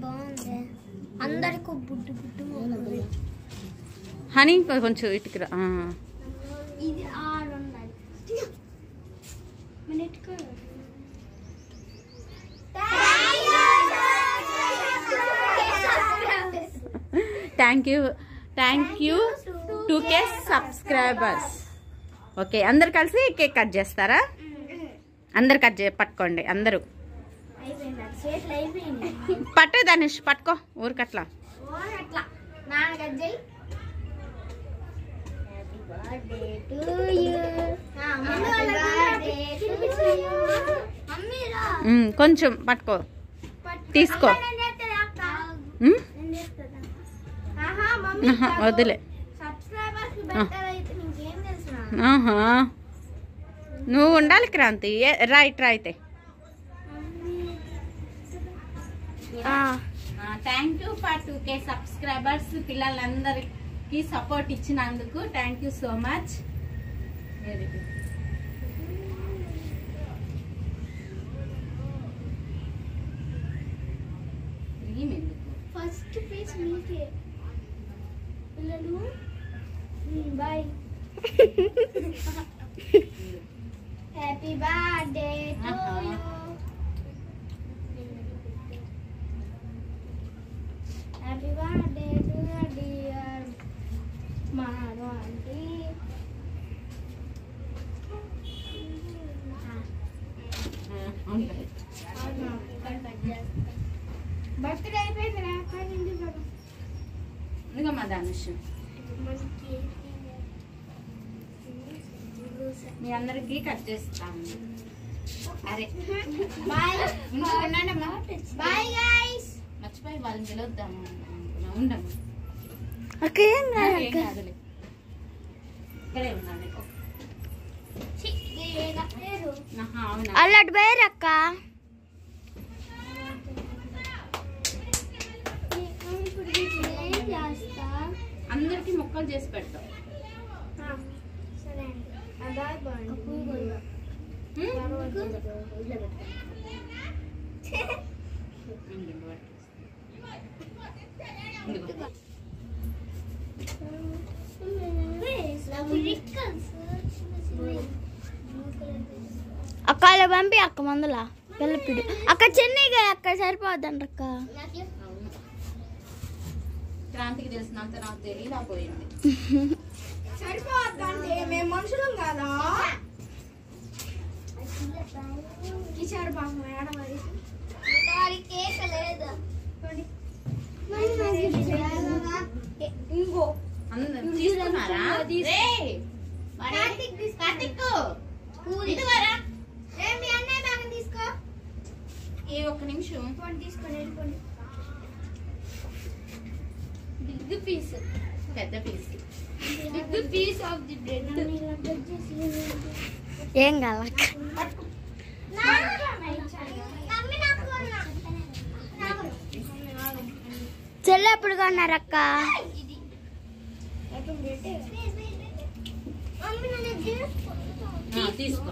బాగుంది అందరికి బుడ్డు బుడ్డు హనీ కొంచెం ఇటుకురా ఇది ఆరు ఉన్నది thank you 2K subscribers. Okay, అందరు కలిసి కేక్ కట్ చేస్తారా? అందరు కట్ పట్టుకోండి. అందరూ పట్టు ధనుష్, పట్టుకో ఊరికట్లా. కొంచెం పట్టుకో, తీసుకో. వదిలే. నువ్వు ఉండాలి క్రాంతి. రైట్ అయితే thank you for 2K subscribers. పిల్లలందరికీ సపోర్ట్ ఇచ్చినందుకు thank you so much. Very good. First piece మీకే పిల్లలు. Bye. Happy birthday to you. Happy birthday to your dear మారు ఆంటీ. బర్త్డే అయిపోయింది. ఇదిగమ్మా ధనుష్, మీ అందరికి కట్ చేస్తాము. అరే బాయ్. Bye guys. మర్చిపోయి వాళ్ళని పిలుద్దాము. ఉండము ఓకే. ఇక్కడే ఉండాలి. అల్లటి పేరు అక్క. అందరికి ముక్కలు చేసి పెడతాం. సరే అక్క అలా పంపి అక్క మందుల పిల్లపిడి అక్క చెన్నైగా అక్క సరిపోద్దండి అక్క. క్రాంతికి తెలిసినంత నాకు తెలియకపోయింది. సరిపోద్దంటే మేము మనుషులం కదా. కిషోర్ బాబు మేడం మరి కేక్ లేదు. ఇంకో అందరూ తీసుకున్నారా? తీసుకో. ఏ ఒక్క నిమిషం తీసుకొని వెళ్ళిపోండి. బిగ్ పీస్, పెద్ద piece, big piece of the bread. ఏం కావాలి చెల్లి ఎప్పుడు కొన్నారక్క? తీసుకో.